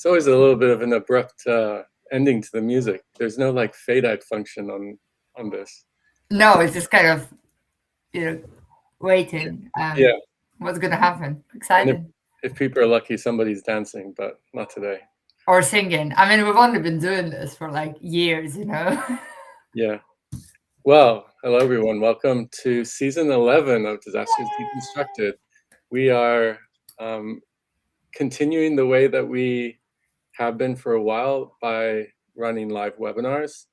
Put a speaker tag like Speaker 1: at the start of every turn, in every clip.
Speaker 1: It's always a little bit of an abrupt ending to the music. There's no like fade out function on this.
Speaker 2: No, it's just kind of, waiting.
Speaker 1: Yeah,
Speaker 2: What's gonna happen?
Speaker 1: and
Speaker 2: Exciting.
Speaker 1: if people are lucky, somebody's dancing, but not today.
Speaker 2: Or singing. I mean, we've only been doing this for like years,
Speaker 1: Yeah. Well, hello everyone. Welcome to season 11 of Disasters Deconstructed. We are continuing the way that we have been for a while by running live webinars,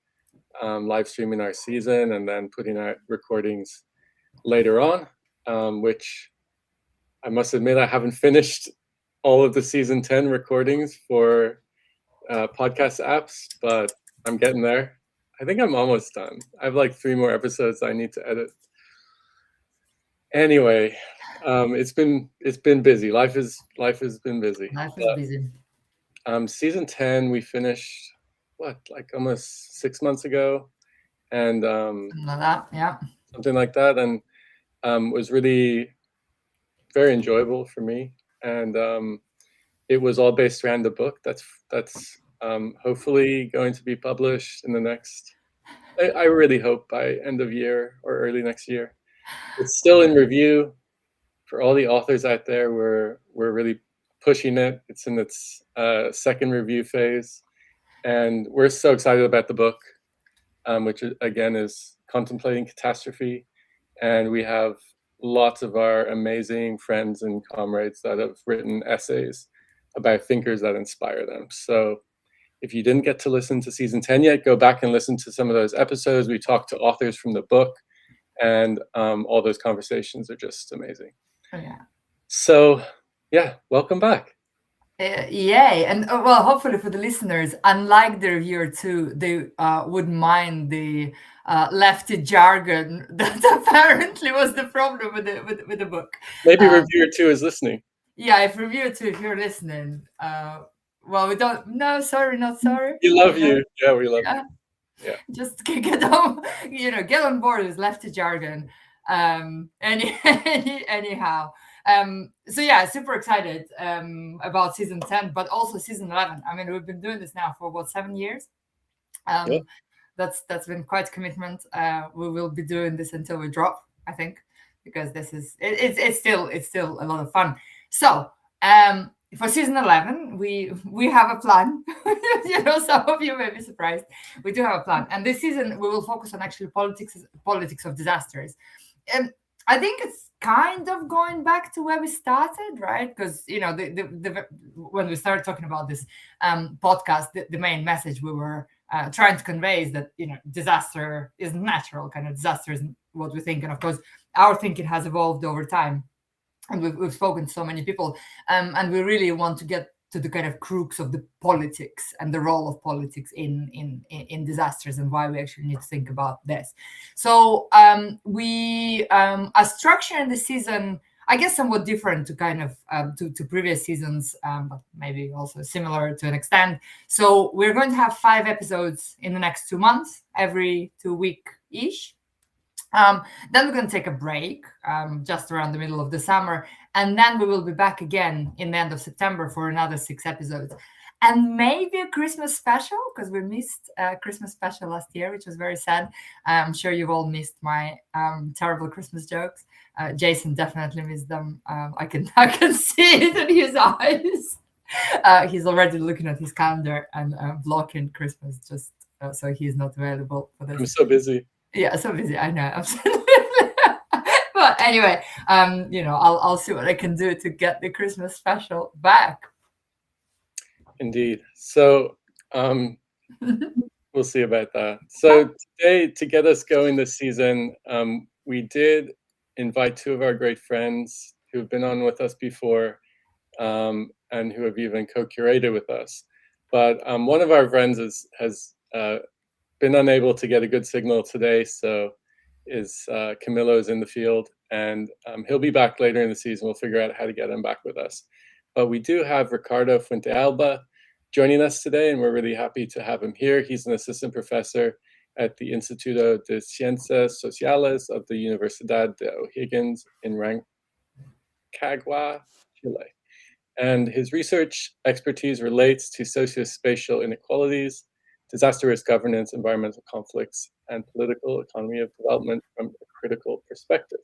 Speaker 1: live streaming our season, and then putting out recordings later on, which I must admit I haven't finished all of the season 10 recordings for podcast apps, but I'm getting there. I think I'm almost done. I have like 3 more episodes I need to edit. Anyway, it's been busy. Life has been busy.
Speaker 2: Life is busy.
Speaker 1: Season 10 we finished like almost 6 months ago, and
Speaker 2: Like that, yeah.
Speaker 1: something like that, and was really very enjoyable for me, and it was all based around the book that's hopefully going to be published in the next, I really hope by end of year or early next year. It's still in review for all the authors out there. We're really pushing it. It's in its second review phase, and we're so excited about the book, which again is Contemplating Catastrophe, and we have lots of our amazing friends and comrades that have written essays about thinkers that inspire them. So if you didn't get to listen to season 10 yet, go back and listen to some of those episodes. We talked to authors from the book, and all those conversations are just amazing.
Speaker 2: Oh, yeah.
Speaker 1: So yeah, welcome back.
Speaker 2: Yay. And well, hopefully for the listeners, unlike the reviewer too, they wouldn't mind the lefty jargon that apparently was the problem with the book.
Speaker 1: Maybe reviewer 2 is listening.
Speaker 2: Yeah, if reviewer 2, if you're listening, well, we don't. No, sorry, not sorry.
Speaker 1: We love you. Yeah, we love you. Yeah.
Speaker 2: Just get on, get on board with lefty jargon. Anyhow. So yeah, super excited about season 10, but also season 11. I mean, we've been doing this now for 7 years.
Speaker 1: Yeah.
Speaker 2: That's been quite a commitment. We will be doing this until we drop, I think, because this is it's still a lot of fun. So for season 11, we have a plan. Some of you may be surprised. We do have a plan, and this season we will focus on actually politics of disasters. And I think it's kind of going back to where we started, right? Because when we started talking about this podcast, the main message we were trying to convey is that disaster is natural, kind of disaster is what we think, and of course our thinking has evolved over time, and we've spoken to so many people, and we really want to get to the kind of crux of the politics and the role of politics in disasters, and why we actually need to think about this. So we are structuring the season, I guess, somewhat different to kind of to previous seasons, but maybe also similar to an extent. So we're going to have 5 episodes in the next 2 months, every 2 week-ish. Then we're going to take a break just around the middle of the summer, and then we will be back again in the end of September for another 6 episodes, and maybe a Christmas special, because we missed a Christmas special last year, which was very sad. I'm sure you've all missed my terrible Christmas jokes. Jason definitely missed them. I can see it in his eyes. He's already looking at his calendar and blocking Christmas just so he's not available for this.
Speaker 1: I'm so busy.
Speaker 2: Yeah, so busy. I know, absolutely. But anyway, I'll see what I can do to get the Christmas special back.
Speaker 1: Indeed. So we'll see about that. So today, to get us going this season, we did invite 2 of our great friends who've been on with us before, and who have even co-curated with us. But one of our friends has been unable to get a good signal today, so Camillo's in the field, and he'll be back later in the season. We'll figure out how to get him back with us. But we do have Ricardo Fuentealba joining us today, and we're really happy to have him here. He's an assistant professor at the Instituto de Ciencias Sociales of the Universidad de O'Higgins in Rancagua, Chile. And his research expertise relates to socio-spatial inequalities, disaster risk governance, environmental conflicts, and political economy of development from a critical perspective.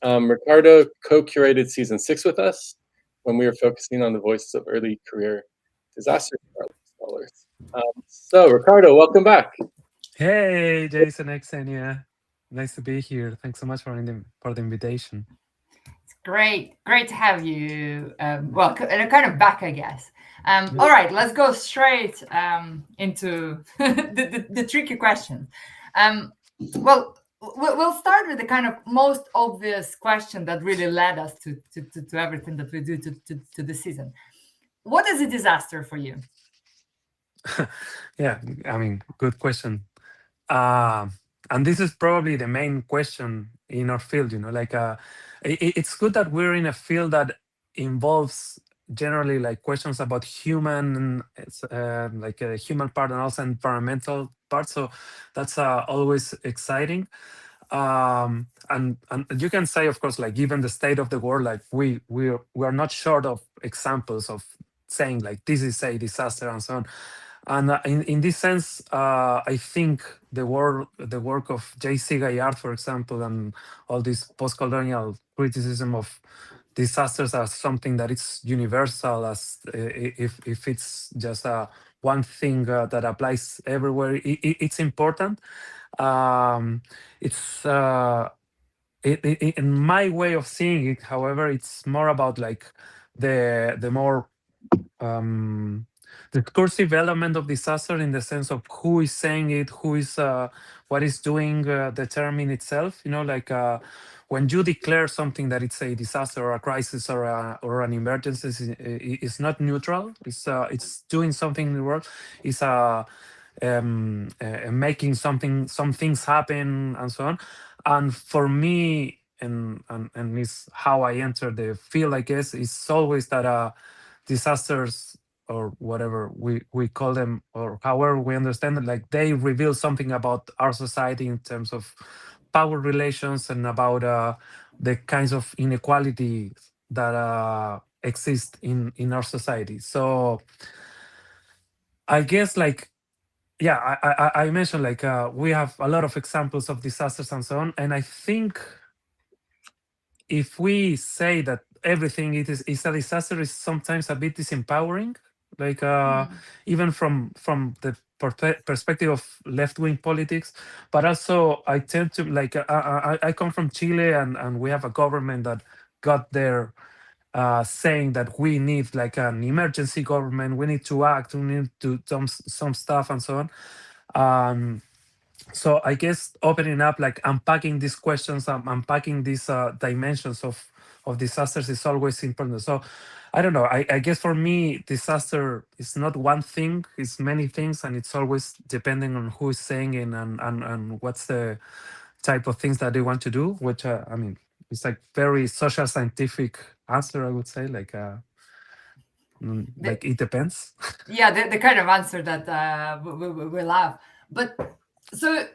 Speaker 1: Ricardo co-curated season 6 with us when we were focusing on the voices of early career disaster scholars. So Ricardo, welcome back.
Speaker 3: Hey, Jason, Xenia. Nice to be here. Thanks so much for the invitation.
Speaker 2: Great to have you. Well, kind of back, I guess. All right, let's go straight into the tricky question. Well, we'll start with the kind of most obvious question that really led us to everything that we do to the season. What is a disaster for you?
Speaker 3: Yeah, I mean, good question. And this is probably the main question in our field. Like it's good that we're in a field that involves generally like questions about human, like a human part and also environmental part. So that's always exciting. And you can say, of course, like given the state of the world, like we are not short of examples of saying like this is a disaster and so on. And in this sense, I think the work of J.C. Gaillard, for example, and all this post-colonial criticism of disasters as something that it's universal, as if it's just one thing that applies everywhere, it's important. It's in my way of seeing it, however, it's more about like the more discursive element of disaster in the sense of who is saying it, who is what is doing the term in itself. Like when you declare something that it's a disaster or a crisis or an emergency, it's not neutral. It's doing something in the world. It's making some things happen and so on. And for me, and it's how I enter the field, I guess, it's always that disasters or whatever we call them or however we understand it, like they reveal something about our society in terms of power relations and about the kinds of inequality that exist in our society. So I guess like yeah, I mentioned like we have a lot of examples of disasters and so on, and I think if we say that everything is a disaster is sometimes a bit disempowering, like even from the perspective of left-wing politics, but also I tend to like I come from Chile and we have a government that got there saying that we need like an emergency government, we need to act, we need to do some stuff and so on. So I guess opening up, like unpacking these questions, unpacking these dimensions of disasters is always important. So I don't know. I guess for me, disaster is not one thing; it's many things, and it's always depending on who is saying it and what's the type of things that they want to do. Which I mean, it's like very social scientific answer, I would say. Like it depends.
Speaker 2: Yeah, the kind of answer that we love. But so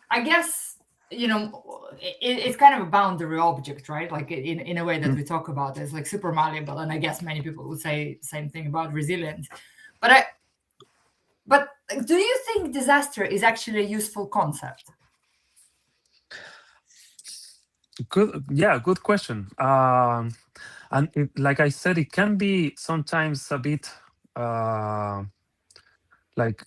Speaker 2: I guess it's kind of a boundary object, right? Like in a way that we talk about it's like super malleable, and I guess many people would say same thing about resilience. But do you think disaster is actually a useful concept?
Speaker 3: Good question. And like I said, it can be sometimes a bit like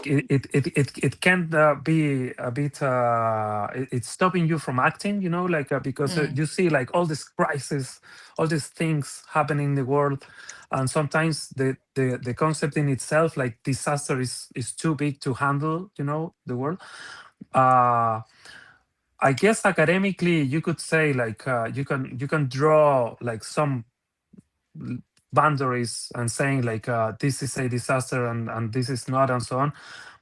Speaker 3: it can be a bit it's stopping you from acting, like because you see like all this crisis, all these things happening in the world, and sometimes the concept in itself, like disaster, is too big to handle, the world. I guess academically you could say like you can draw like some boundaries and saying like this is a disaster and this is not and so on,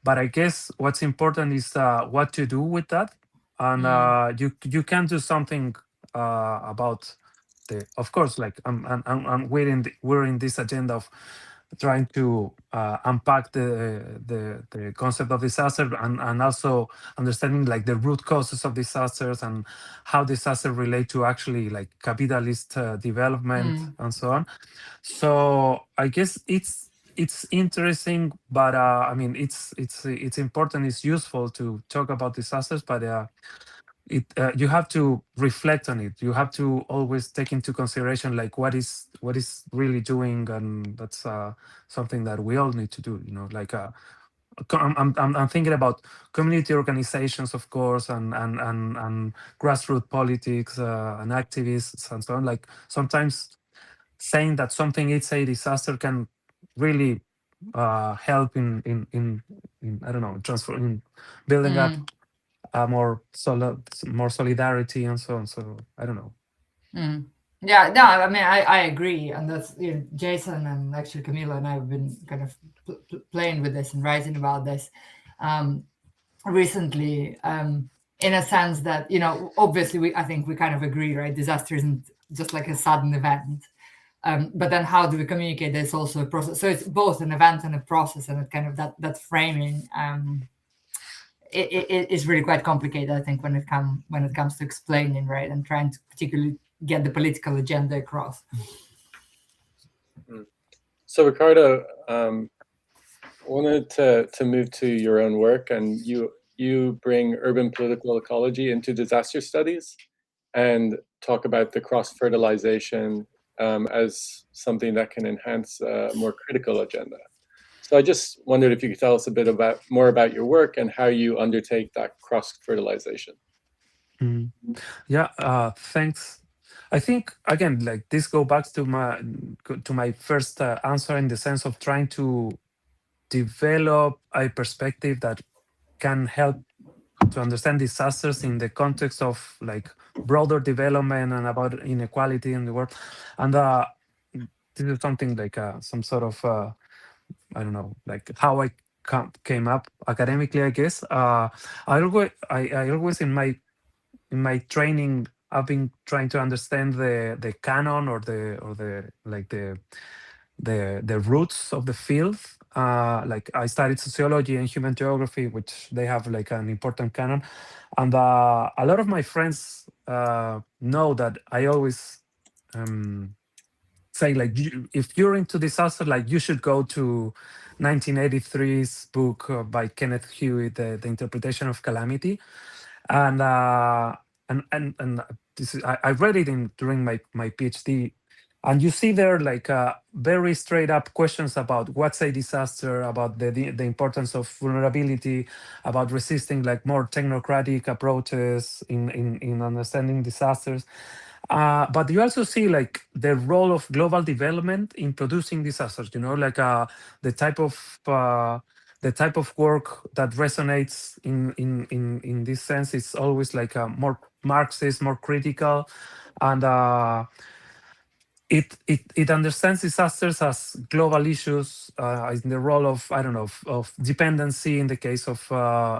Speaker 3: but I guess what's important is what to do with that, and you can do something about of course, like we're in this agenda of trying to unpack the concept of disaster, and also understanding like the root causes of disasters and how disasters relate to actually like capitalist development and so on. So I guess it's interesting, but I mean it's important, it's useful to talk about disasters, but you have to reflect on it. You have to always take into consideration like what is really doing, and that's something that we all need to do. Like I'm thinking about community organizations, of course, and grassroots politics and activists and so on. Like sometimes saying that something is a disaster can really help in I don't know, transfer in building up more solidarity and so on. So I don't know.
Speaker 2: Yeah, no, I mean, I agree, and that's Jason and actually Camila and I have been kind of playing with this and writing about this recently, in a sense that obviously I think we kind of agree, right? Disaster isn't just like a sudden event, but then how do we communicate? There's also a process, so it's both an event and a process, and it kind of that framing. It is really quite complicated, I think, when it comes to explaining, right, and trying to particularly get the political agenda across.
Speaker 1: So Ricardo, wanted to move to your own work, and you bring urban political ecology into disaster studies and talk about the cross-fertilization as something that can enhance a more critical agenda. So I just wondered if you could tell us a bit more about your work and how you undertake that cross-fertilization.
Speaker 3: Yeah, thanks. I think again, like this go back to my first answer, in the sense of trying to develop a perspective that can help to understand disasters in the context of like broader development and about inequality in the world. And this is something like some sort of I don't know, like how I came up academically, I guess. I always in my training, I've been trying to understand the canon, or the like the roots of the field. Like I studied sociology and human geography, which they have like an important canon, and a lot of my friends know that I always say like, if you're into disaster, like you should go to 1983's book by Kenneth Hewitt, the Interpretation of Calamity, and this is, I read it during my PhD, and you see there like very straight up questions about what's a disaster, about the importance of vulnerability, about resisting like more technocratic approaches in understanding disasters. But you also see like the role of global development in producing disasters. Like the type of work that resonates in this sense is always like more Marxist, more critical, and it understands disasters as global issues, in the role of, I don't know, of dependency in the case of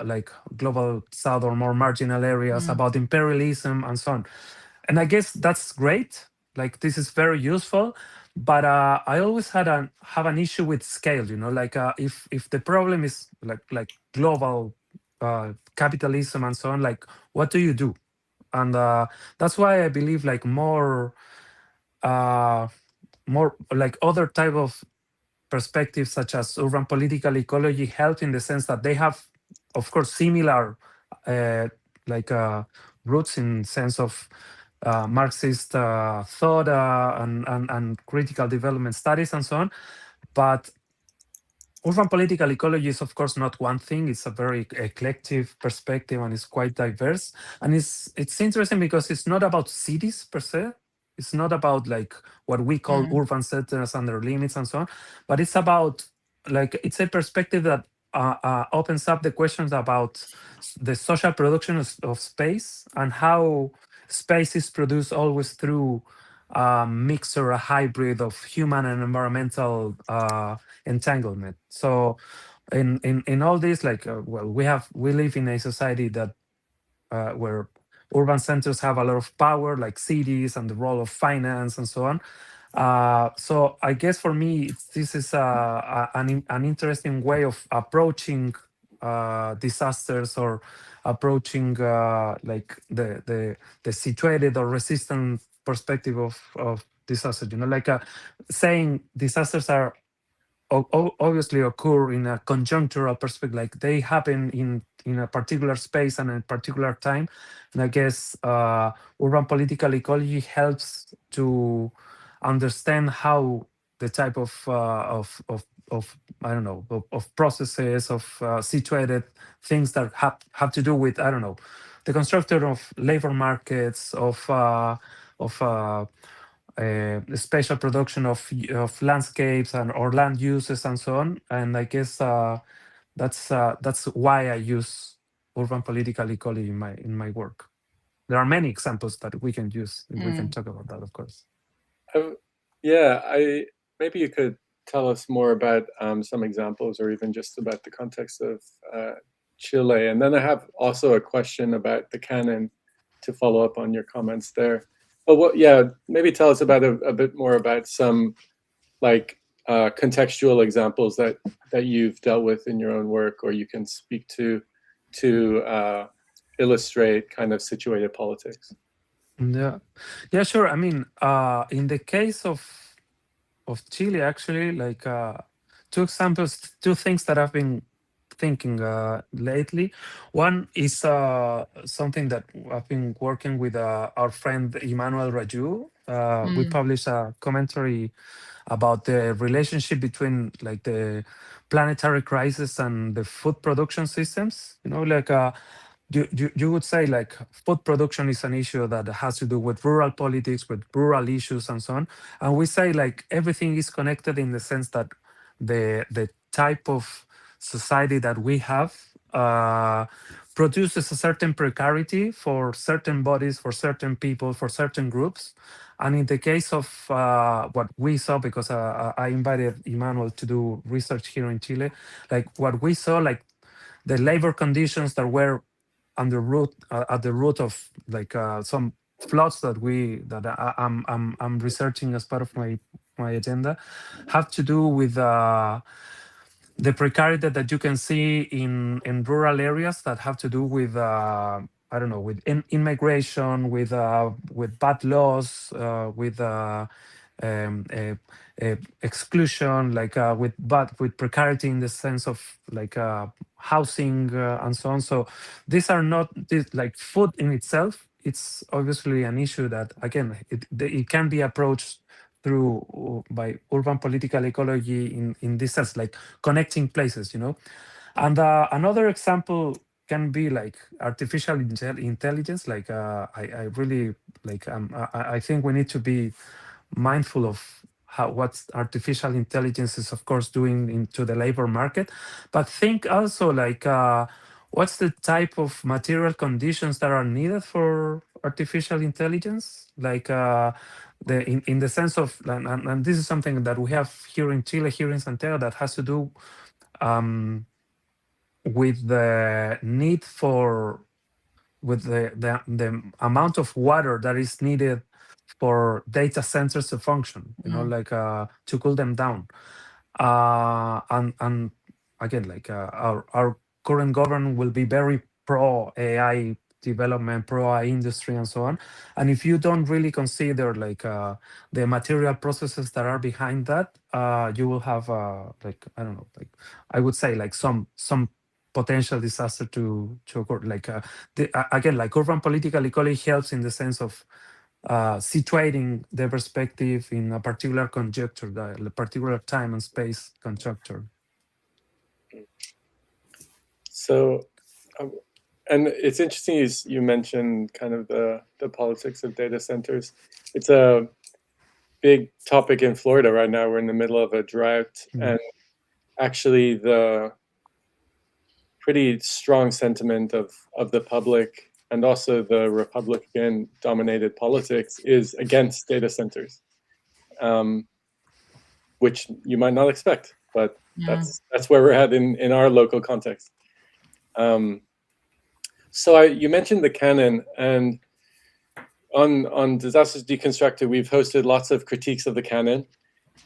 Speaker 3: like global south or more marginal areas, about imperialism and so on. And I guess that's great. Like this is very useful, but I always have an issue with scale. Like if the problem is like global capitalism and so on, like what do you do? And that's why I believe like more like other type of perspectives, such as urban political ecology, help in the sense that they have, of course, similar like roots in sense of Marxist thought and critical development studies and so on. But urban political ecology is, of course, not one thing. It's a very eclectic perspective, and it's quite diverse. And it's interesting because it's not about cities per se. It's not about like what we call urban centers and their limits and so on. But it's about like, it's a perspective that opens up the questions about the social production of space, and how space is produced always through a mix or a hybrid of human and environmental entanglement. So in all this, like well, we live in a society that where urban centers have a lot of power, like cities, and the role of finance and so on. So I guess for me, this is an interesting way of approaching disasters, or approaching like the situated or resistant perspective of disaster. Like saying disasters are obviously occur in a conjunctural perspective, like they happen in a particular space and a particular time. And I guess urban political ecology helps to understand how the type of I don't know, of processes, of situated things that have to do with, I don't know, the construction of labor markets, of the spatial production of landscapes and or land uses and so on. And I guess that's why I use urban political ecology in my work. There are many examples that we can use. We can talk about that, of course.
Speaker 1: Yeah, maybe you could tell us more about some examples, or even just about the context of Chile. And then I have also a question about the canon to follow up on your comments there. But maybe tell us about a bit more about some like contextual examples that you've dealt with in your own work, or you can speak to illustrate kind of situated politics.
Speaker 3: Yeah, sure. I mean, in the case of Chile, actually, like two examples, two things that I've been thinking lately. One is something that I've been working with our friend Emmanuel Raju. We published a commentary about the relationship between like the planetary crisis and the food production systems. Like you would say like food production is an issue that has to do with rural politics, with rural issues and so on. And we say like everything is connected in the sense that the type of society that we have produces a certain precarity for certain bodies, for certain people, for certain groups. And in the case of what we saw, because I invited Emmanuel to do research here in Chile, like what we saw, like the labor conditions that were at the root of like some floods that I'm researching as part of my agenda, have to do with the precarity that you can see in rural areas that have to do with I don't know, with immigration, with bad laws, with exclusion, like with precarity in the sense of like housing and so on. So these are not like food in itself. It's obviously an issue that again it can be approached through by urban political ecology in this sense, like connecting places. And another example can be like artificial intelligence. Like I really like I think we need to be mindful of what artificial intelligence is, of course, doing into the labor market, but think also like what's the type of material conditions that are needed for artificial intelligence, like in the sense of, and this is something that we have here in Chile, here in Santiago, that has to do with the need for, with the amount of water that is needed for data centers to function, like to cool them down. And again, like our current government will be very pro AI development, pro AI industry, and so on. And if you don't really consider like the material processes that are behind that, you will have like, I don't know, like I would say like some potential disaster to occur. Like again, like urban political ecology helps in the sense of situating the perspective in a particular conjuncture, the particular time and space conjuncture.
Speaker 1: So, and it's interesting you mentioned kind of the politics of data centers. It's a big topic in Florida right now. We're in the middle of a drought, and actually the pretty strong sentiment of the public and also the Republican-dominated politics is against data centers, which you might not expect, but that's where we're at in our local context. So you mentioned the canon, and on Disasters Deconstructed, we've hosted lots of critiques of the canon,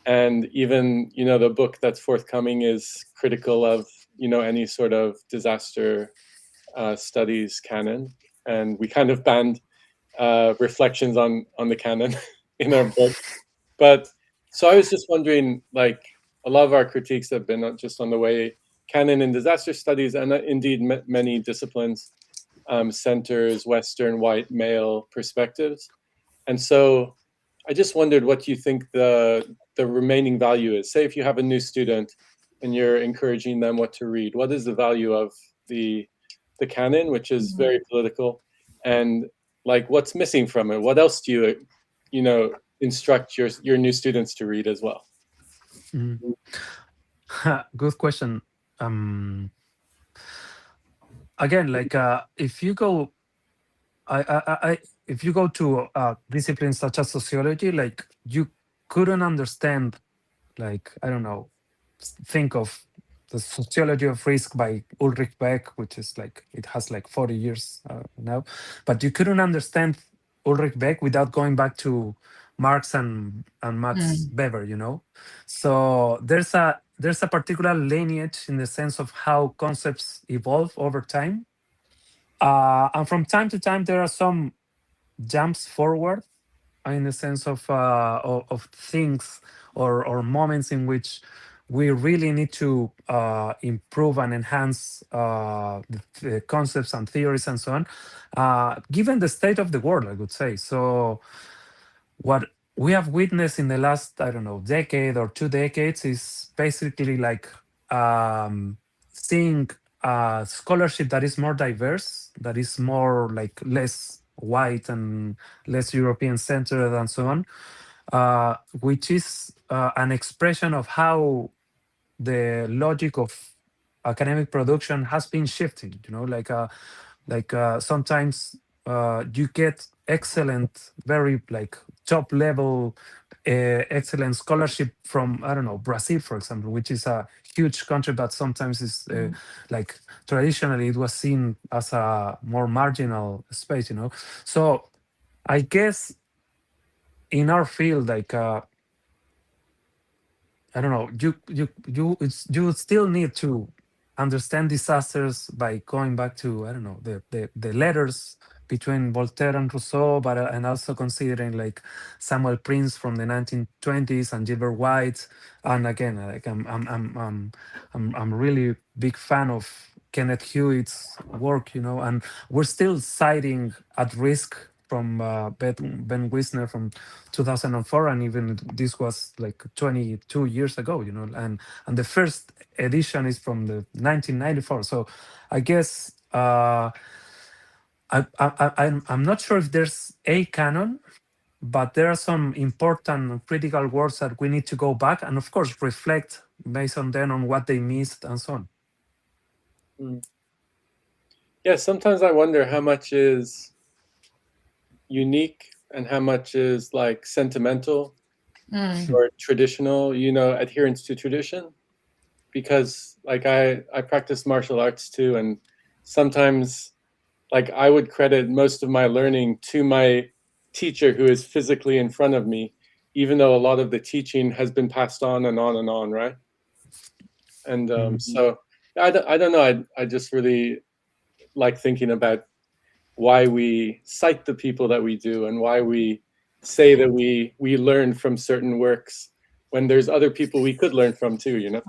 Speaker 1: and even the book that's forthcoming is critical of any sort of disaster studies canon, and we kind of banned reflections on the canon in our book. But so I was just wondering, like, a lot of our critiques have been just on the way canon in disaster studies, and indeed many disciplines, centers Western white male perspectives. And so I just wondered what you think the remaining value is. Say if you have a new student and you're encouraging them what to read, what is the value of the canon, which is very political, and like what's missing from it? What else do you instruct your new students to read as well?
Speaker 3: Good question. Again, like if you go, if you go to disciplines such as sociology, like you couldn't understand, like, I don't know, think of the Sociology of Risk by Ulrich Beck, which is like, it has like 40 years now, but you couldn't understand Ulrich Beck without going back to Marx and Max Weber, So there's a particular lineage in the sense of how concepts evolve over time. And from time to time, there are some jumps forward in the sense of things or moments in which we really need to improve and enhance the concepts and theories and so on, given the state of the world, I would say. So what we have witnessed in the last, I don't know, decade or 2 decades is basically like seeing scholarship that is more diverse, that is more like less white and less European centered and so on, which is an expression of how the logic of academic production has been shifting. Sometimes you get excellent, very like top level, excellent scholarship from, I don't know, Brazil, for example, which is a huge country, but sometimes it's like traditionally it was seen as a more marginal space, So I guess in our field, like I don't know, you still need to understand disasters by going back to, I don't know, the letters between Voltaire and Rousseau, but and also considering like Samuel Prince from the 1920s and Gilbert White. And again, like I'm really big fan of Kenneth Hewitt's work, and we're still citing At Risk from Ben Wisner from 2004, and even this was like 22 years ago, and the first edition is from the 1994. So I guess I'm not sure if there's a canon, but there are some important critical works that we need to go back and, of course, reflect based on them on what they missed and so on.
Speaker 1: Yeah, sometimes I wonder how much is unique and how much is like sentimental or traditional, adherence to tradition. Because like I practice martial arts too, and sometimes like I would credit most of my learning to my teacher who is physically in front of me, even though a lot of the teaching has been passed on and on and on, right? And so I don't know, I just really like thinking about why we cite the people that we do and why we say that we learn from certain works when there's other people we could learn from too,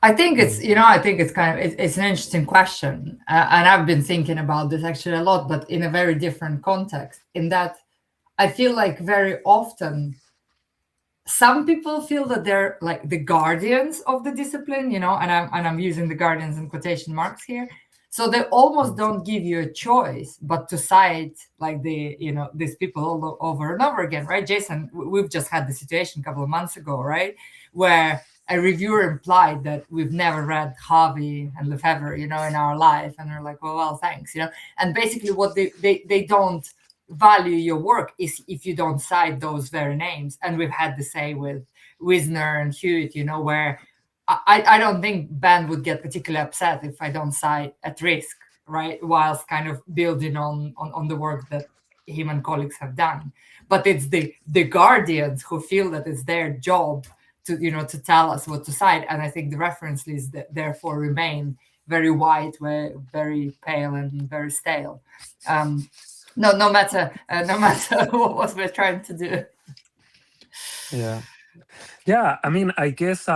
Speaker 2: I think it's, I think it's kind of, it's an interesting question. And I've been thinking about this actually a lot, but in a very different context, in that I feel like very often some people feel that they're like the guardians of the discipline, and I'm using the guardians in quotation marks here. So they almost don't give you a choice, but to cite like these people all over and over again, right? Jason, we've just had the situation a couple of months ago, right? Where a reviewer implied that we've never read Harvey and Lefebvre, in our life. And they're like, well, thanks, And basically what they don't value your work is if you don't cite those very names. And we've had the same with Wisner and Hewitt, where I don't think Ben would get particularly upset if I don't cite At Risk, right? Whilst kind of building on the work that him and colleagues have done. But it's the guardians who feel that it's their job to, to tell us what to cite. And I think the reference lists therefore remain very white, very pale, and very stale. No matter what we're trying to do.
Speaker 3: Yeah. I mean, I guess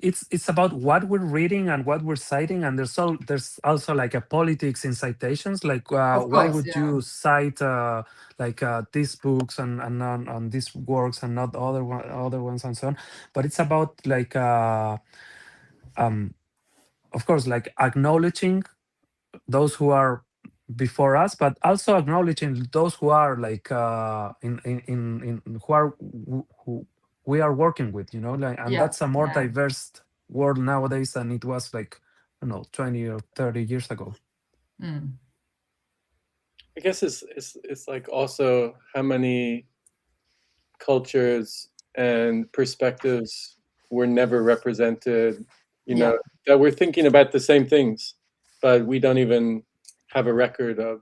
Speaker 3: it's about what we're reading and what we're citing, and there's also like a politics in citations, like
Speaker 2: Of
Speaker 3: why
Speaker 2: course,
Speaker 3: would
Speaker 2: yeah.
Speaker 3: you cite like these books and on these works and not other ones and so on. But it's about like of course, like acknowledging those who are before us, but also acknowledging those who are like in who we are working with, like, and
Speaker 2: Yeah,
Speaker 3: that's a more
Speaker 2: yeah.
Speaker 3: diverse world nowadays than it was like, 20 or 30 years ago.
Speaker 1: I guess it's like also how many cultures and perspectives were never represented, that we're thinking about the same things, but we don't even have a record of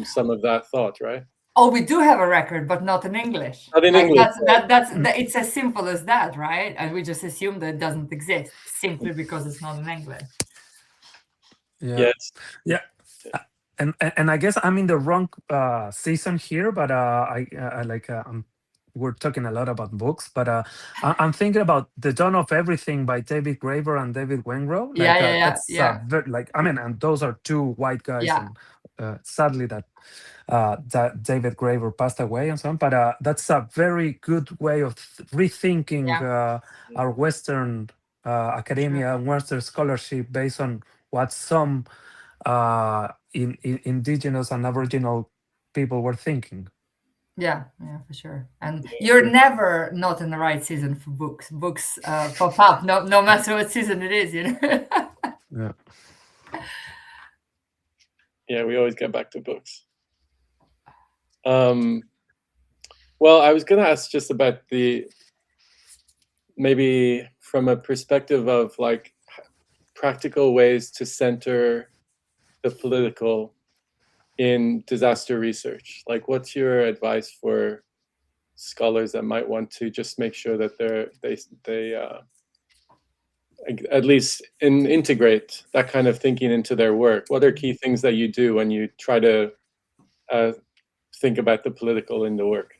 Speaker 1: some of that thought, right?
Speaker 2: Oh, we do have a record, but not in English.
Speaker 1: Not in English.
Speaker 2: It's as simple as that, right? And we just assume that it doesn't exist simply because it's not in English.
Speaker 1: Yes.
Speaker 3: Yeah. And I guess I'm in the wrong season here, but I like we're talking a lot about books, but I'm thinking about The Dawn of Everything by David Graeber and David Wengrow. Like, that's like, I mean, and those are two white guys, and sadly that David Graeber passed away and so on. But that's a very good way of rethinking our Western academia and Western scholarship based on what some indigenous and Aboriginal people were thinking.
Speaker 2: Yeah, for sure. And you're never not in the right season for books. Books pop up no matter what season it is,
Speaker 3: Yeah.
Speaker 1: Yeah, we always get back to books. Well, I was going to ask just about maybe from a perspective of like practical ways to center the political in disaster research. Like, what's your advice for scholars that might want to just make sure that they at least integrate that kind of thinking into their work? What are key things that you do when you try to think about the political in the work?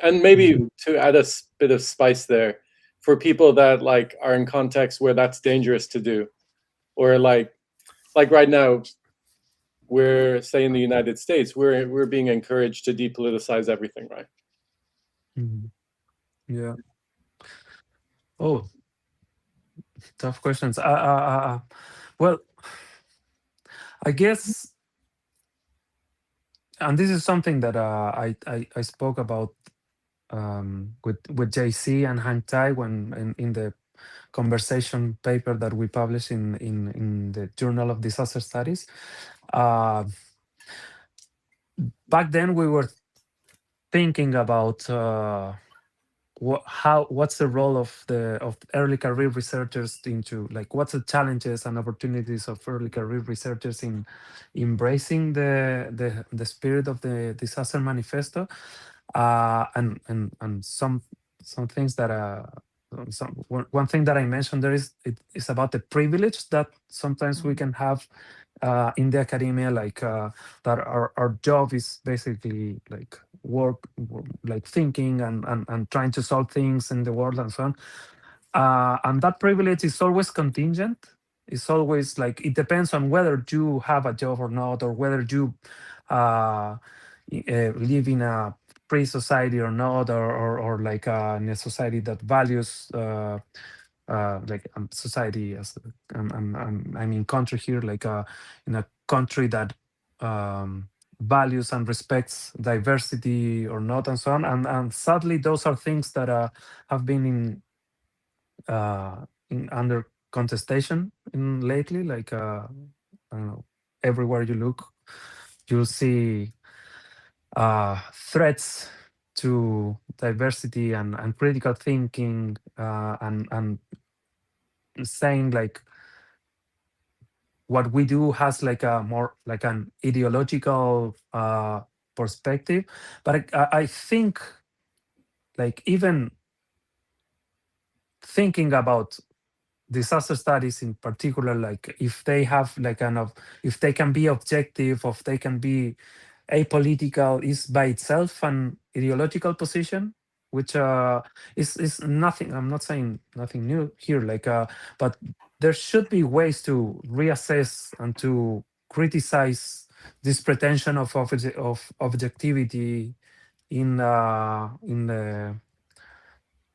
Speaker 1: And maybe to add a bit of spice there, for people that like are in contexts where that's dangerous to do, or like right now, we're, say, in the United States, we're being encouraged to depoliticize everything, right?
Speaker 3: Yeah. Oh, tough questions. Well, I guess, and this is something that I spoke about with JC and Hang Tai when in the conversation paper that we published in the Journal of Disaster Studies. Back then we were thinking about what's the role of early career researchers into, like, what's the challenges and opportunities of early career researchers in embracing the spirit of the Disaster Manifesto, and some things that one thing that I mentioned there is about the privilege that sometimes we can have in the academia, like that our job is basically like work, like thinking and trying to solve things in the world and so on. And that privilege is always contingent. It's always like, it depends on whether you have a job or not, or whether you live in a free society or not, or like in a society that values like society as I mean country here, like in a country that values and respects diversity or not, and so on. And sadly, those are things that have been in under contestation in lately. Like I don't know, everywhere you look, you'll see threats to diversity and critical thinking, and saying like what we do has like a more like an ideological perspective. But I think, like, even thinking about disaster studies in particular, like if they have like kind of, if they can be objective, or if they can be apolitical, is by itself an ideological position, which is nothing. I'm not saying nothing new here, like but there should be ways to reassess and to criticize this pretension of of objectivity in the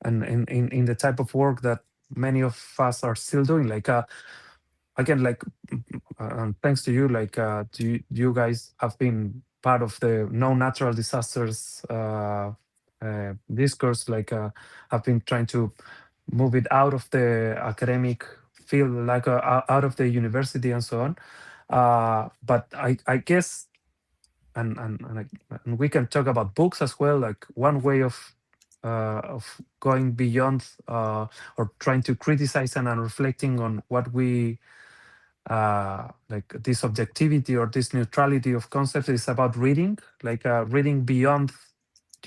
Speaker 3: and in the type of work that many of us are still doing, like again, like thanks to you, like you guys have been part of the no natural disasters discourse, like have been trying to move it out of the academic field, like out of the university and so on. But I guess, and we can talk about books as well, like one way of going beyond or trying to criticize and reflecting on what we like this objectivity or this neutrality of concepts is about reading, like reading beyond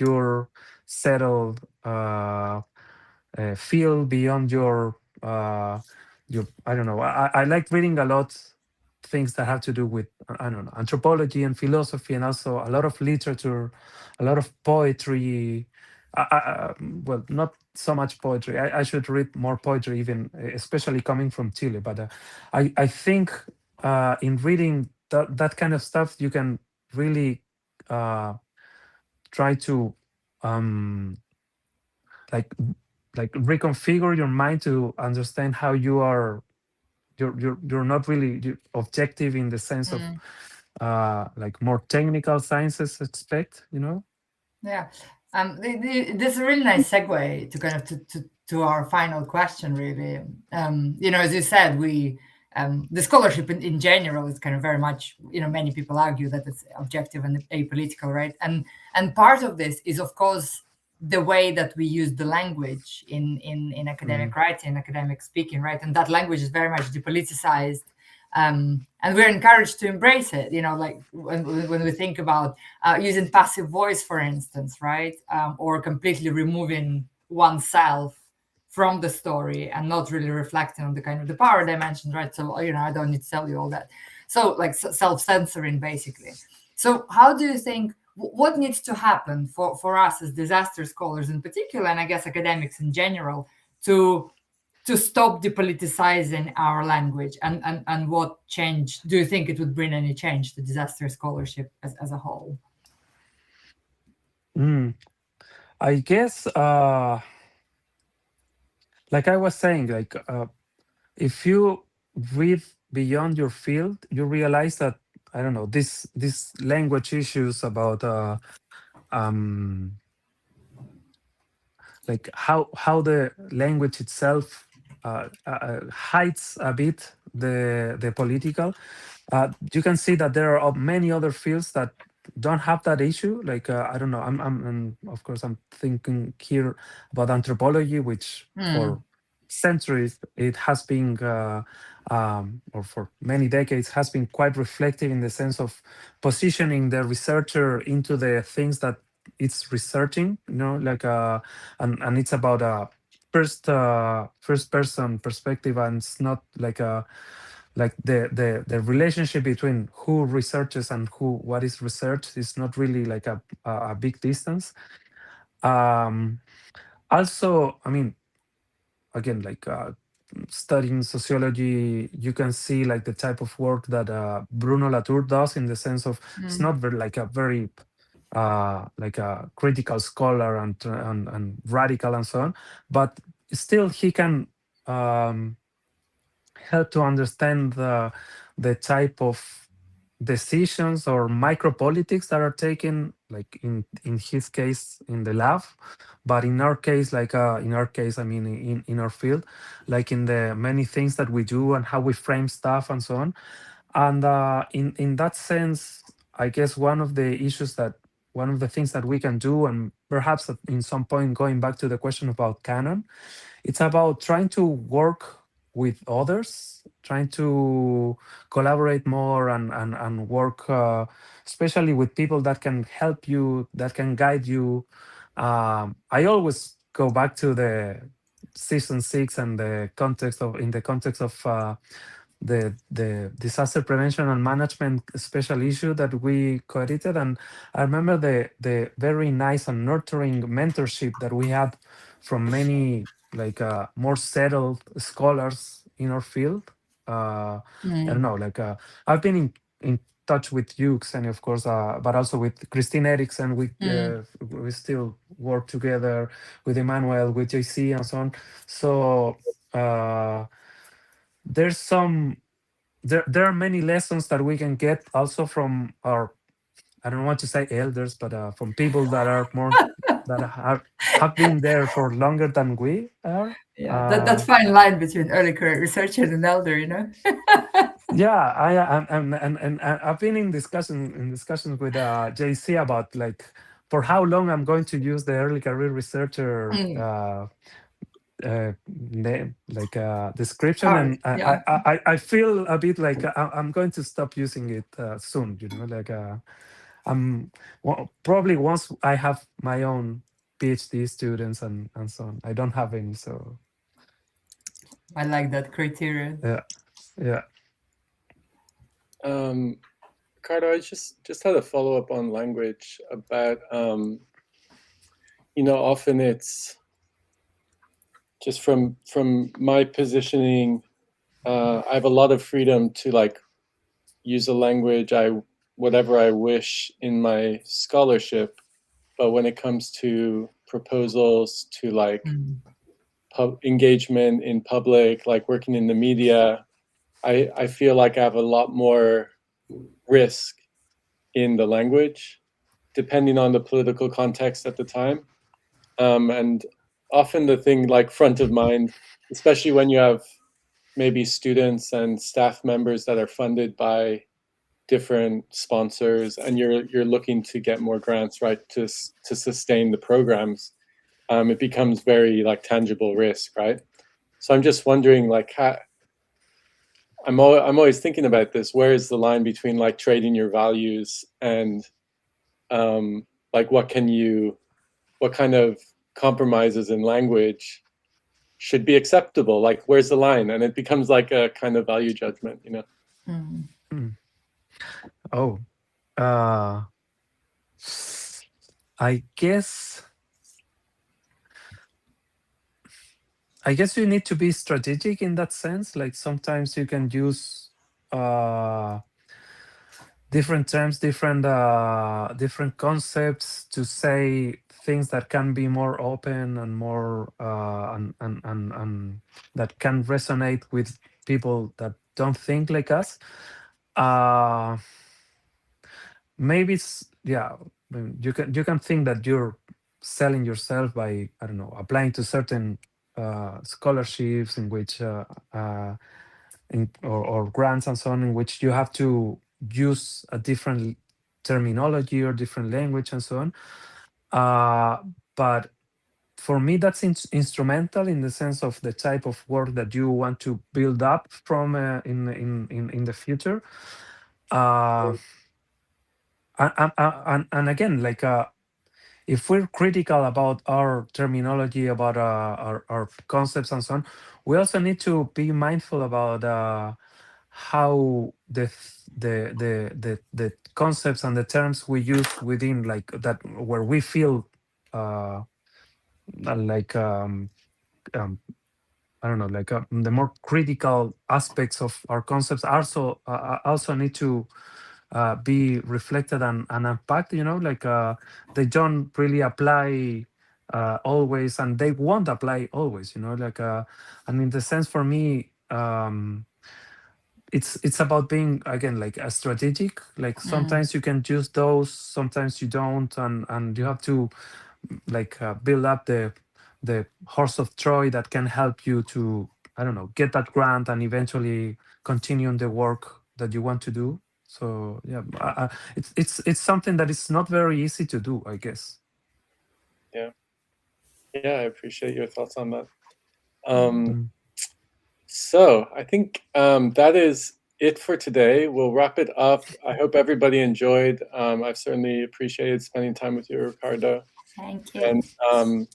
Speaker 3: your settled field, beyond your I don't know. I like reading a lot things that have to do with I don't know, anthropology and philosophy, and also a lot of literature, a lot of poetry. Well, not so much poetry. I should read more poetry, even especially coming from Chile. But I think in reading that kind of stuff, you can really try to um, like reconfigure your mind to understand how you are. You're not really objective in the sense of like more technical sciences expect, you know.
Speaker 2: Yeah. This is a really nice segue to kind of to our final question, really. You know, as you said, we the scholarship in general is kind of very much, you know, many people argue that it's objective and apolitical, right? And part of this is, of course, the way that we use the language in academic writing, academic speaking, right? And that language is very much depoliticized. And we're encouraged to embrace it, you know, like when we think about using passive voice, for instance, right? Or completely removing oneself from the story and not really reflecting on the kind of the power dimension, right? So, you know, I don't need to tell you all that. So like self-censoring, basically. So how do you think, what needs to happen for us as disaster scholars in particular, and I guess academics in general, to stop depoliticizing our language, and what change do you think it would bring, any change to disaster scholarship as a whole?
Speaker 3: I guess like I was saying, like if you read beyond your field, you realize that I don't know, this language issues about like how the language itself hides a bit the political. You can see that there are many other fields that don't have that issue. Like I don't know. I'm of course I'm thinking here about anthropology, which for centuries it has been or for many decades has been quite reflective in the sense of positioning the researcher into the things that it's researching, you know, like and it's about a first person perspective, and it's not like a like the relationship between who researches and who what is researched is not really like a big distance. Also, I mean, again, like studying sociology, you can see like the type of work that Bruno Latour does, in the sense of it's not very like a very like a critical scholar and radical and so on, but still he can help to understand the type of decisions or micropolitics that are taken, like in his case in the lab, but in our case, like in our case, I mean in our field, like in the many things that we do and how we frame stuff and so on. And in that sense, I guess one of the things that we can do, and perhaps in some point going back to the question about canon, it's about trying to work with others, trying to collaborate more and work, especially with people that can help you, that can guide you. I always go back to the season 6 and the context of in the context of the disaster prevention and management special issue that we co-edited, and I remember the very nice and nurturing mentorship that we had from many like more settled scholars in our field. I don't know, like I've been in touch with you, Xenia, of course, but also with Christine Eriksen. We still work together with Emmanuel, with JC, and so on. So there's some there are many lessons that we can get also from our, I don't want to say elders, but from people that are more that have been there for longer than we are.
Speaker 2: Yeah, that fine line between early career researcher and elder, you know.
Speaker 3: Yeah, and I've been in discussions with JC about like for how long I'm going to use the early career researcher name, like description,
Speaker 2: Oh,
Speaker 3: and
Speaker 2: yeah.
Speaker 3: I feel a bit like I'm going to stop using it soon, you know, like I'm probably once I have my own PhD students and so on. I don't have any, so
Speaker 2: I like that criterion.
Speaker 3: yeah.
Speaker 1: Ricardo, I just had a follow-up on language about, often it's just from my positioning, I have a lot of freedom to like use a language whatever I wish in my scholarship, but when it comes to proposals to like engagement in public, like working in the media, I feel like I have a lot more risk in the language, depending on the political context at the time. And often the thing like front of mind, especially when you have maybe students and staff members that are funded by different sponsors and you're looking to get more grants, right, to sustain the programs, it becomes very like tangible risk, right? So I'm just wondering, like, I'm always thinking about this. Where is the line between like trading your values and like what kind of compromises in language should be acceptable? Like, where's the line? And it becomes like a kind of value judgment, you know?
Speaker 3: Oh, I guess you need to be strategic in that sense. Like sometimes you can use different terms, different concepts to say things that can be more open and more and that can resonate with people that don't think like us. Maybe it's you can think that you're selling yourself by, I don't know, applying to certain scholarships in which or grants and so on, in which you have to use a different terminology or different language and so on. But for me, that's instrumental in the sense of the type of work that you want to build up from in the future. And again, like if we're critical about our terminology, about our concepts and so on, we also need to be mindful about how the concepts and the terms we use within like that, where we feel like I don't know, like the more critical aspects of our concepts also need to be reflected and unpacked, you know, like they don't really apply always, and they won't apply always, you know, like and in the sense for me, it's about being, again, like a strategic, like sometimes you can use those, sometimes you don't, and you have to like build up the horse of Troy that can help you to, I don't know, get that grant and eventually continue on the work that you want to do. So yeah, it's something that is not very easy to do, I guess.
Speaker 1: Yeah, I appreciate your thoughts on that. So I think that is it for today. We'll wrap it up. I hope everybody enjoyed. I've certainly appreciated spending time with you, Ricardo.
Speaker 2: Thank you.
Speaker 1: And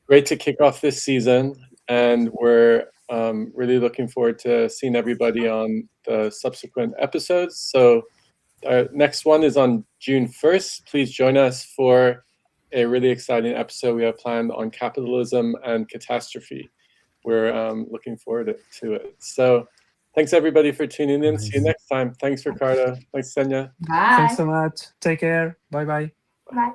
Speaker 1: great to kick off this season. And we're really looking forward to seeing everybody on the subsequent episodes. So our next one is on June 1st. Please join us for a really exciting episode we have planned on capitalism and catastrophe. We're looking forward to it. So thanks everybody for tuning in. See you
Speaker 3: Nice.
Speaker 1: next time. Thanks, Ricardo. Thanks, Senya.
Speaker 2: Bye.
Speaker 3: Thanks so much. Take care. Bye bye.
Speaker 2: Bye.